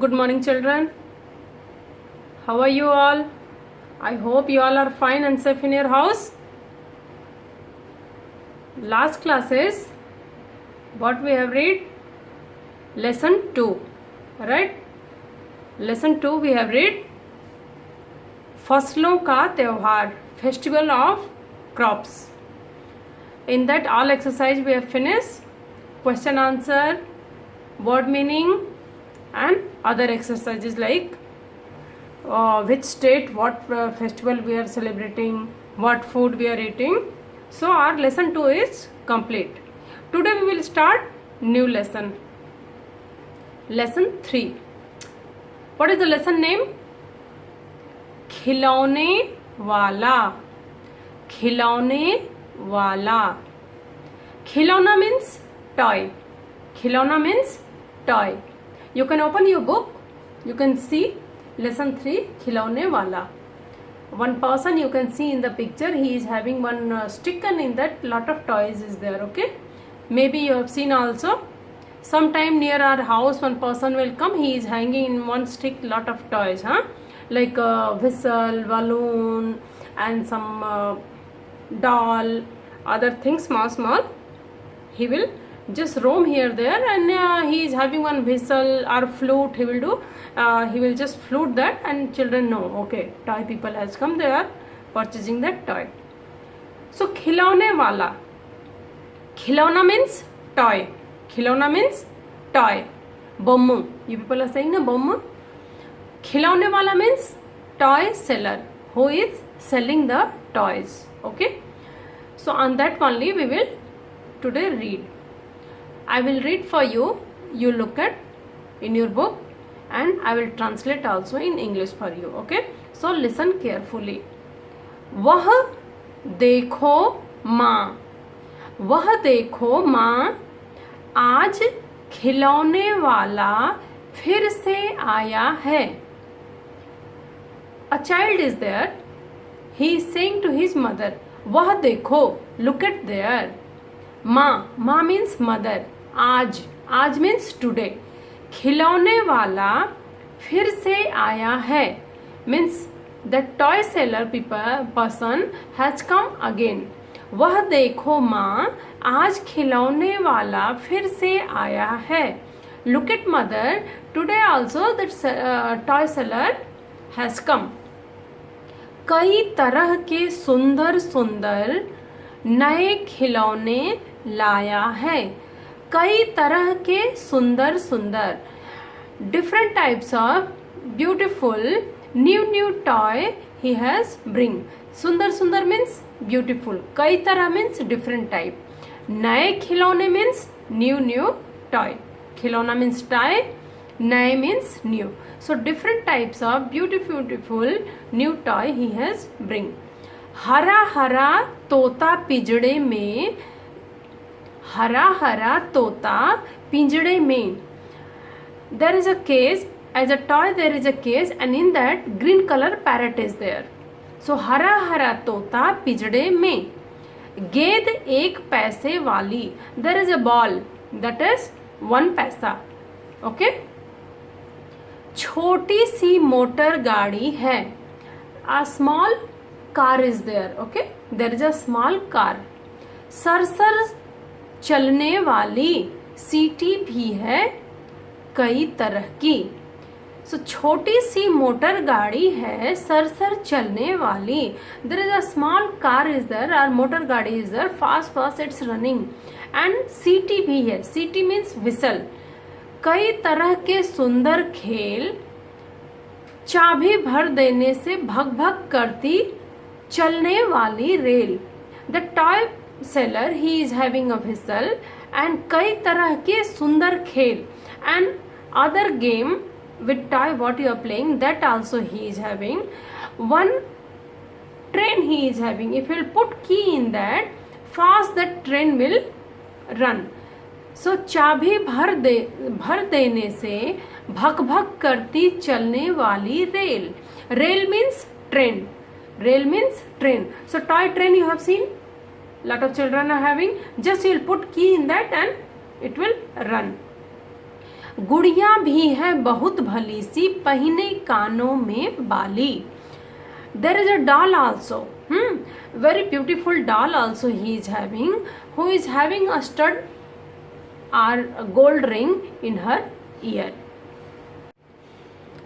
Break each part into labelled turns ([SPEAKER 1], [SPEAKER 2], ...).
[SPEAKER 1] Good morning, children. How are you all? I hope you all are fine and safe in your house. Last classes, what we have read? Lesson 2, right? Lesson 2 we have read फसलों का त्योहार, Festival of Crops. In that all exercise we have finished, question answer, word meaning and other exercises like which state, what festival we are celebrating, what food we are eating. So our lesson 2 is complete. Today we will start new lesson. Lesson 3. What is the lesson name? खिलौने वाला. खिलौने वाला. खिलौना means toy. Khilona means toy. You can open your book. You can see lesson 3 खिलौने वाला. One person you can see in the picture, he is having one stick and in that lot of toys is there. Okay, maybe you have seen also. Sometime near our house one person will come, he is hanging in one stick lot of toys, like a whistle, balloon and some doll, other things, small. He will just roam here there and he is having one whistle or flute. He will do, he will just flute that and children know, okay, toy people has come, they are purchasing that toy. So खिलौने वाला. खिलौना means toy. खिलौना means toy. Bommu. You people are saying na bommu. खिलौने वाला means toy seller who is selling the toys. Okay. So on that only we will today read. I will read for you. You look at in your book and I will translate also in English for you. Okay. So listen carefully. वह देखो माँ. वह देखो माँ, आज खिलौने वाला फिर से आया है. A child is there. He is saying to his mother, वह देखो, look at there. माँ, माँ means mother. आज, आज means today. खिलौने वाला फिर से आया है means the toy seller person has come again. वह देखो माँ, आज खिलौने वाला फिर से आया है. Look at mother, today also the toy seller has come. कई तरह के सुंदर सुंदर नए खिलौने लाया है. कई तरह के सुंदर सुंदर, different types of beautiful new toy he has bring. सुंदर सुंदर means beautiful. कई तरह means different type. नए खिलौने means new toy. खिलौना means toy, नए means new. So different types of beautiful new toy he has bring. हरा हरा तोता पिंजड़े में. हरा हरा तोता पिंजड़े में. There is a cage, as a toy there is a cage and in that green color parrot is there. So हरा हरा तोता पिंजड़े में. गेंद एक पैसे वाली. There is a ball that is 1 पैसा. Okay. छोटी सी मोटर गाड़ी है. A small car is there. Okay. There is a small car. सरसर चलने वाली सीटी भी है कई तरह की. So छोटी सी मोटर गाड़ी है, सरसर चलने वाली. There is a small car is there, or motor गाड़ी is there, fast it's running. And सीटी भी है. सीटी means whistle. कई तरह के सुंदर खेल. चाबी भर देने से भग भग करती चलने वाली rail. The toy seller, he is having a whistle and कई तरह के सुंदर खेल and other game with toy what you are playing, that also he is having. One train he is having. If you will put key in that, fast that train will run. So चाबी भर देने से भग भग करती चलने वाली rail. Rail means train. Rail means train. So toy train you have seen. Lot of children are having. Just you will put key in that and it will run. गुड़िया भी है बहुत भली सी, पहने कानों में बाली. There is a doll also. Very beautiful doll also he is having, who is having a stud or a gold ring in her ear.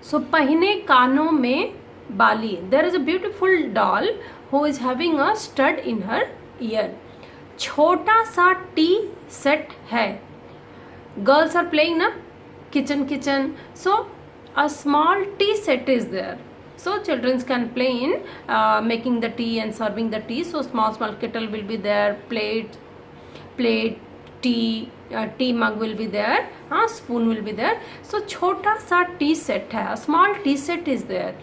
[SPEAKER 1] So पहने कानों में बाली. There is a beautiful doll who is having a stud in her ear. छोटा सा T set है. Girls are playing na kitchen. So a small tea set is there. So children can play in making the tea and serving the tea. So small kettle will be there, plate, tea mug will be there, spoon will be there. So छोटा सा T set है, a small tea set is there.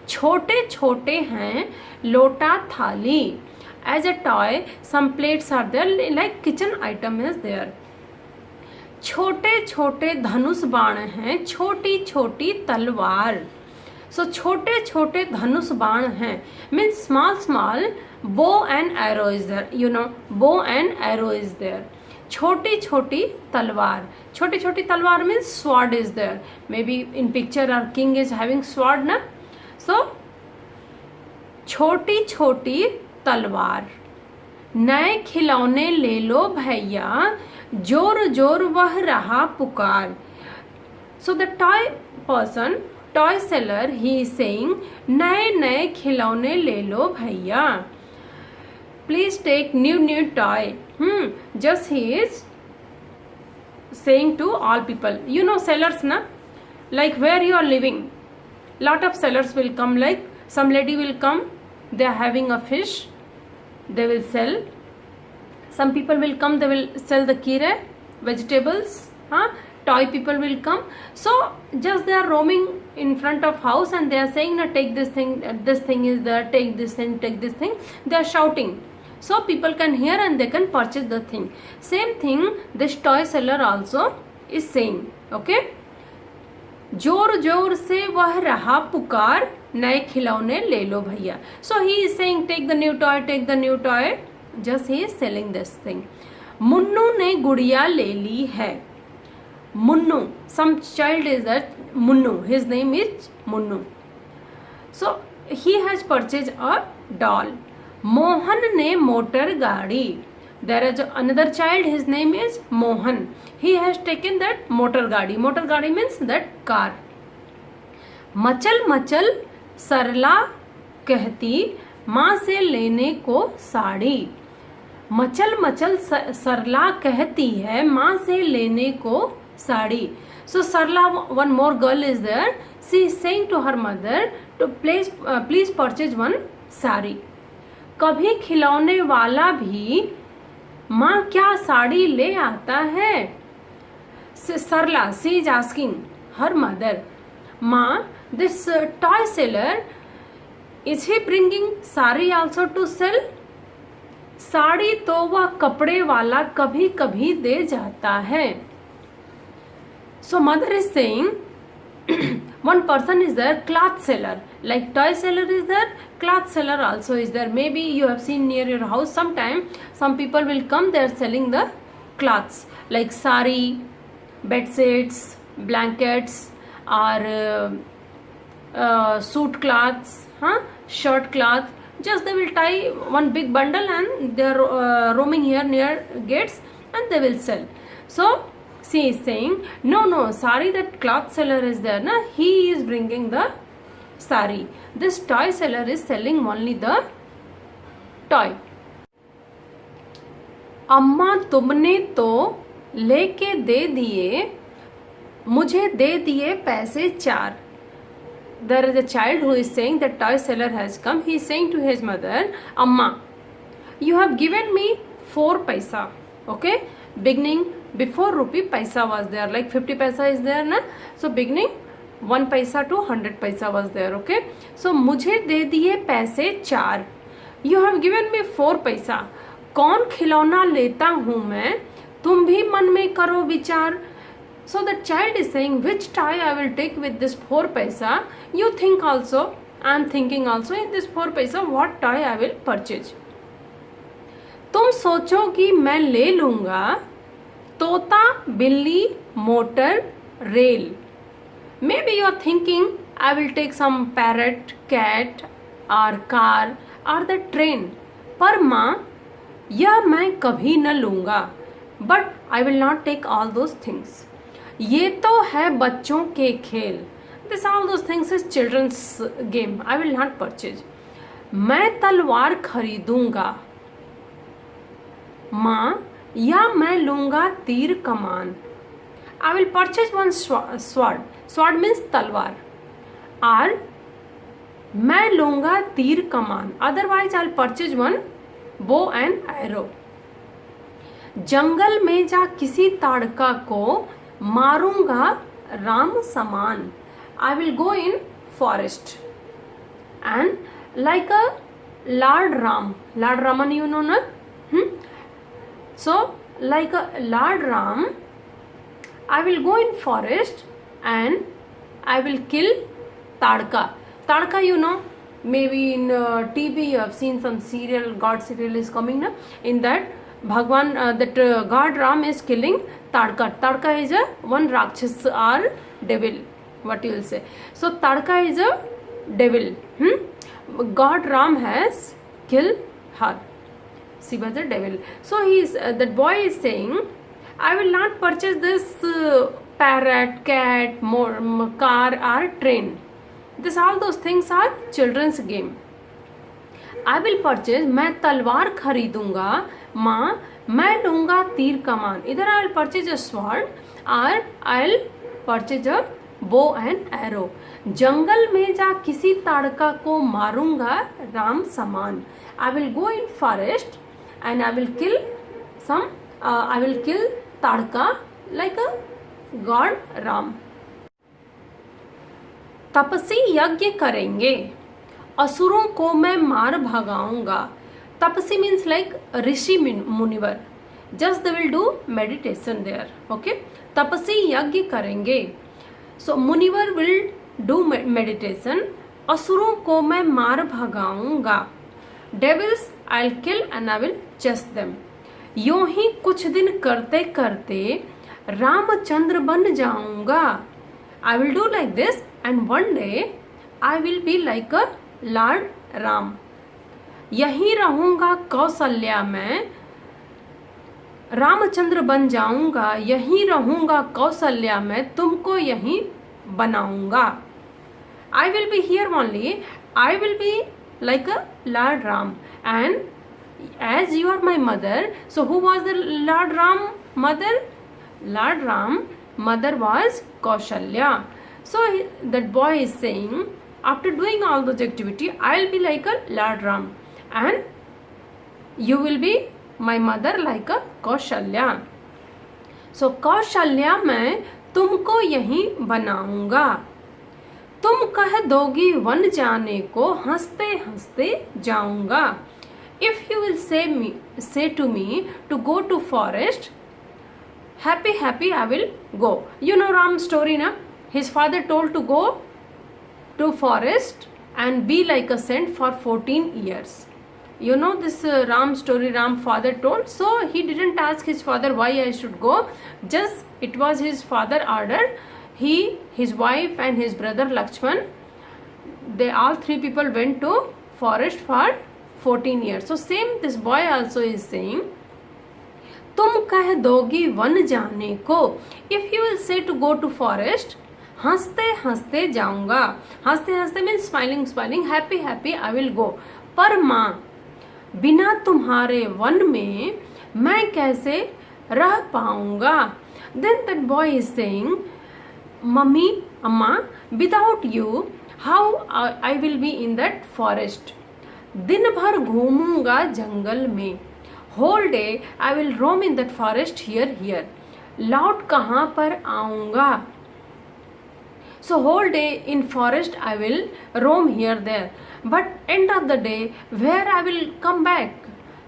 [SPEAKER 1] छोटे छोटे हैं लोटा थाली. As a toy, some plates are there, like kitchen item is there. छोटे छोटे धनुष बाण हैं, छोटी छोटी तलवार. So छोटे छोटे धनुष बाण हैं means small bow and arrow is there. You know, bow and arrow is there. छोटी छोटी तलवार. छोटी छोटी तलवार means sword is there. Maybe in picture our king is having sword na. So छोटी छोटी तलवार. नए खिलौने ले लो भैया, जोर जोर वह रहा पुकार. So the toy seller, he is saying, नए नए खिलौने ले लो भैया. Please take new toy. Just he is saying to all people. You know sellers na, like where you are living, lot of sellers will come. Like some lady will come, they are having a fish, they will sell. Some people will come, they will sell the kira, vegetables. Toy people will come. So just they are roaming in front of house and they are saying, take this thing is there, take this thing. They are shouting. So people can hear and they can purchase the thing. Same thing this toy seller also is saying. Okay. जोर जोर से वह रहा पुकार, नए खिलौने ले लो भैया. So he is saying, take the new toy. Just he is selling this thing. Munnu ने गुड़िया ले ली है. Munnu, some child is that Munnu. His name is Munnu. So he has purchased a doll. Mohan ne motor gaadi. There is another child. His name is Mohan. He has taken that motor gaadi. Motor gaadi means that car. मचल मचल सरला कहती, माँ से लेने को साड़ी. मचल मचल सरला कहती है, माँ से लेने को sari. So Sarla, one more girl is there. She is saying to her mother to please purchase one sari. कभी खिलौने वाला भी माँ क्या साड़ी ले आता है. Sarla, she is asking her mother, माँ, this toy seller, is he bringing sari also to sell? Sari तो वह कपड़े वाला कभी कभी दे जाता है. So mother is saying, one person is there, cloth seller. Like toy seller is there, cloth seller also is there. Maybe you have seen near your house sometime, some people will come, they are selling the cloths like sari, bed sheets, blankets, or suit cloths, shirt cloth. Just they will tie one big bundle and they are roaming here near gates and they will sell. So she is saying, no, sari, that cloth seller is there, na, he is bringing the sari. This toy seller is selling only the toy. अम्मा तुमने तो लेके दे दिए, मुझे दे दिए पैसे 4. There is a child who is saying that toy seller has come. He is saying to his mother, Amma, you have given me 4 paisa. Okay, beginning before rupee paisa was there, like 50 paisa is there na. So beginning 1 paisa to 100 paisa was there. Okay, so मुझे दे दिए पैसे 4. You have given me 4 paisa. कौन खिलौना लेता हूँ मैं, तुम भी मन में करो विचार. So the child is saying, which toy I will take with this 4 paisa? You think also, I am thinking also, in this 4 paisa what toy I will purchase. तुम सोचो कि मैं ले लूंगा तोता बिल्ली motor rail. Maybe you're thinking, I will take some parrot, cat or car or the train. पर माँ, यह मैं कभी न लूँगा. But I will not take all those things. ये तो है बच्चों के खेल. This all those things is children's game. I will not purchase. मैं तलवार खरीदूंगा. माँ, या मैं लूँगा तीर कमान. I will purchase one sword. Sword means तलवार. और मैं लूँगा तीर कमान. Otherwise I'll purchase one bow and arrow. जंगल में जा किसी ताड़का को मारूंगा राम समान. I will go in forest and like a Lord Ram. Lord Raman, you know, na? So like a Lord Ram, I will go in forest and I will kill Tadka. Tadka, you know, maybe in TV you have seen some serial, God serial is coming now. In that, Bhagwan, God Ram is killing Tadka. Tadka is a one Rakshas or devil, what you will say. So Tadka is a devil. God Ram has killed her. She was a devil. So that boy is saying, I will not purchase this parrot, cat, car or train. All those things are children's game. I will purchase, मैं तलवार खरीदूंगा. माँ, मैं लूँगा तीर कमान. Either I will purchase a sword or I will purchase a bow and arrow. जंगल में जा किसी ताड़का को मारूंगा राम समान. I will go in forest and I will kill Tadaka like a God Ram. Tapasi यज्ञ करेंगे, असुरों को मैं मार भगाऊंगा. Tapasi means like Rishi Munivar. Just they will do meditation there. Okay. Tapasi yagya karenge. So Munivar will do meditation. Asuron ko main maar bhagaunga. Devils I'll kill and I will chase them. यूं ही कुछ दिन करते करते रामचंद्र बन जाऊंगा. I will do like this and one day I will be like a Lord Ram. यहीं रहूंगा कौशल्या में, रामचंद्र बन जाऊंगा. यहीं रहूंगा कौशल्या में, तुमको यहीं बनाऊंगा. I will be here only. I will be like a Lord Ram. And as you are my mother, so who was the Lord Ram mother? Lord Ram mother was Kaushalya. So that boy is saying, after doing all those activity, I will be like a Lord Ram. And you will be my mother like a Kaushalya. So Kaushalya मैं तुमको यहीं बनाऊंगा. तुम कह दोगी one जाने को, हंसते हंसते जाऊंगा. If you will say to me to go to forest, happy happy I will go. You know Ram's story, na? His father told to go to forest and be like a saint for 14 years. You know this Ram story Ram father told. So he didn't ask his father why I should go. Just it was his father order. He, his wife and his brother Lakshman, they all three people went to forest for 14 years. So same this boy also is saying, तुम कह दोगी one जाने को. If you will say to go to forest, हंसते हंसते जाऊंगा. हंसते हंसते means smiling smiling, happy happy I will go. पर माँ, बिना तुम्हारे वन में मैं कैसे रह पाऊंगा. Then that boy is saying, Mummy, Amma, without you, how I will be in that forest. दिन भर घूमूंगा जंगल में. Whole day I will roam in that forest here. लौट कहाँ पर आऊंगा. So whole day in forest I will roam here there. But end of the day, where I will come back?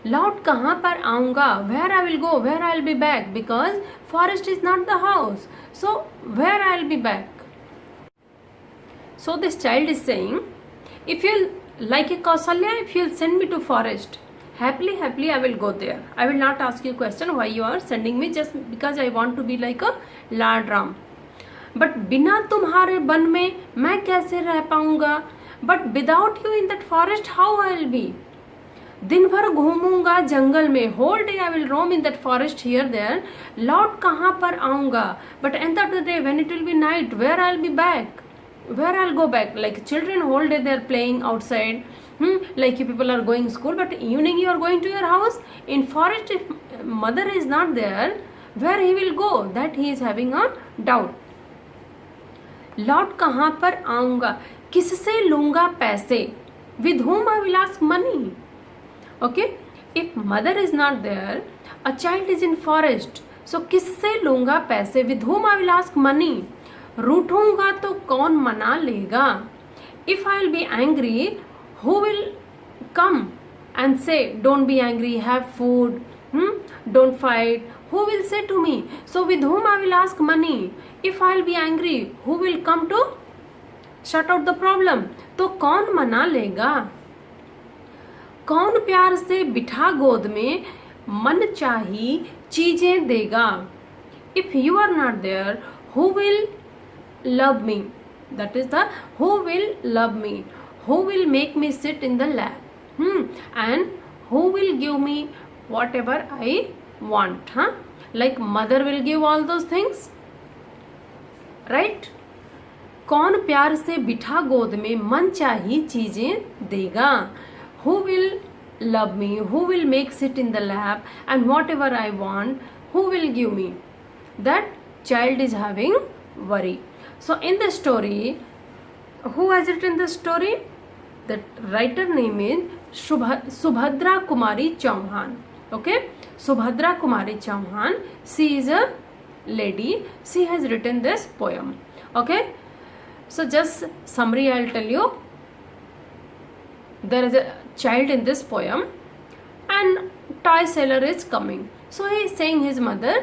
[SPEAKER 1] लौट कहाँ पर आऊंगा. Where I will go, where I will be back, because forest is not the house. So where I will be back? So this child is saying, if you like a Kausalya, if you will send me to forest, happily I will go there. I will not ask you question why you are sending me, just because I want to be like a Lord Ram. But बिना तुम्हारे वन में मैं कैसे रह पाऊंगा, but without you in that forest how I will be. दिन भर घूमूंगा जंगल में, whole day I will roam in that forest here there, लौट कहाँ पर आऊंगा, but end of the day when it will be night where I will be back, where I'll go back? Like children whole day they're playing outside, like you people are going school, but evening you are going to your house. In forest, if mother is not there, where he will go? That he is having a doubt. लौट कहाँ पर आऊंगा, किससे लूंगा पैसे, with whom I will ask money. Okay, if mother is not there, a child is in forest, so किससे लूंगा पैसे, with whom I will ask money. रूठूंगा तो कौन मना लेगा, if I will be angry who will come and say don't be angry, have food, don't fight, who will say to me, so with whom I will ask money, if I will be angry who will come to shut out the problem, तो कौन मना लेगा, कौन प्यार से बिठा गोद में मन चाही चीजें देगा, if you are not there who will love me, that is the who will love me, who will make me sit in the lap, and who will give me whatever I want, like mother will give all those things, right? कौन प्यार से बिठा गोद में मन चाही चीजें देगा, who will love me, who will make sit in the lap, and whatever I want, who will give me. That child is having worry. So in the story, who has written the story? The writer name is Subhadra Kumari Chauhan. Okay, Subhadra Kumari Chauhan. She is a lady. She has written this poem. Okay, so just summary I'll tell you. There is a child in this poem, and toy seller is coming. So he is saying his mother,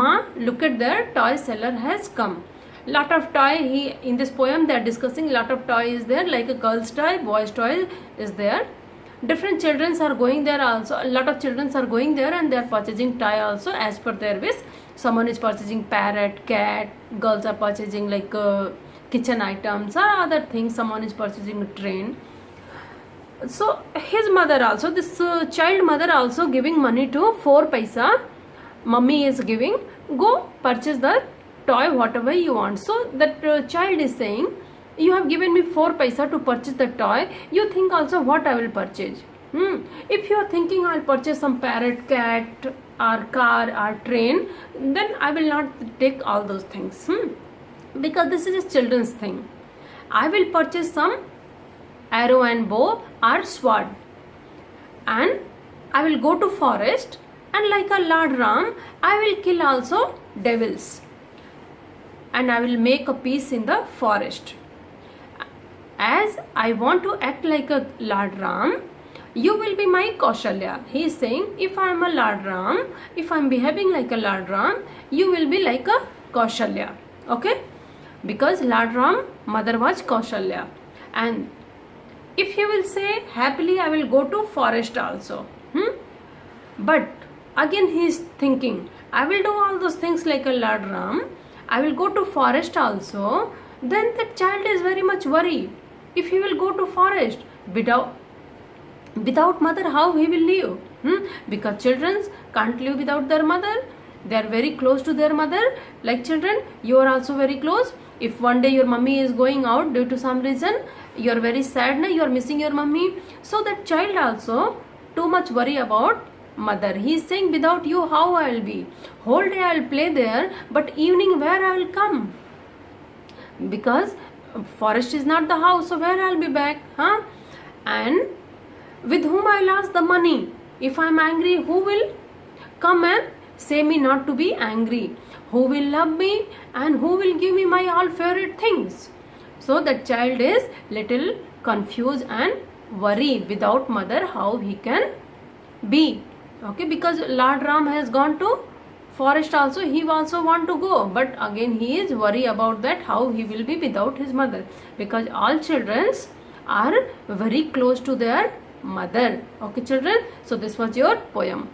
[SPEAKER 1] "Ma, look at there, toy seller has come." Lot of toy, he in this poem they are discussing lot of toy is there, like a girl's toy, boy's toy is there, different children are going there also, a lot of children are going there and they are purchasing toy also as per their wish. Someone is purchasing parrot, cat, girls are purchasing like kitchen items or other things, someone is purchasing a train. So his mother also, this child mother also giving money to 4 paisa, mummy is giving, go purchase the toy whatever you want. So that child is saying, you have given me 4 paisa to purchase the toy, you think also what I will purchase. If you are thinking I'll purchase some parrot, cat or car or train, then I will not take all those things, because this is a children's thing. I will purchase some arrow and bow or sword, and I will go to forest, and like a Lord Ram I will kill also devils, and I will make a peace in the forest. As I want to act like a Lord Ram, you will be my Kaushalya. He is saying, if I am a Lord Ram, if I am behaving like a Lord Ram, you will be like a Kaushalya. Okay, because Lord Ram mother was Kaushalya. And if you will say happily I will go to forest also, but again he is thinking, I will do all those things like a Lord Ram, I will go to forest also, then the child is very much worried. If he will go to forest without mother, how he will live? Because children can't live without their mother. They are very close to their mother. Like children, you are also very close. If one day your mummy is going out due to some reason, you are very sad, you are missing your mummy. So that child also too much worry about mother. He is saying, without you how I will be, whole day I will play there, but evening where I will come, because forest is not the house, so where I will be back, and with whom I will ask the money, if I am angry who will come and say me not to be angry, who will love me, and who will give me my all favorite things. So the child is little confused and worried, without mother how he can be. Okay, because Lord Ram has gone to forest also, he also want to go, but again he is worried about that how he will be without his mother, because all children are very close to their mother. Okay children, so this was your poem.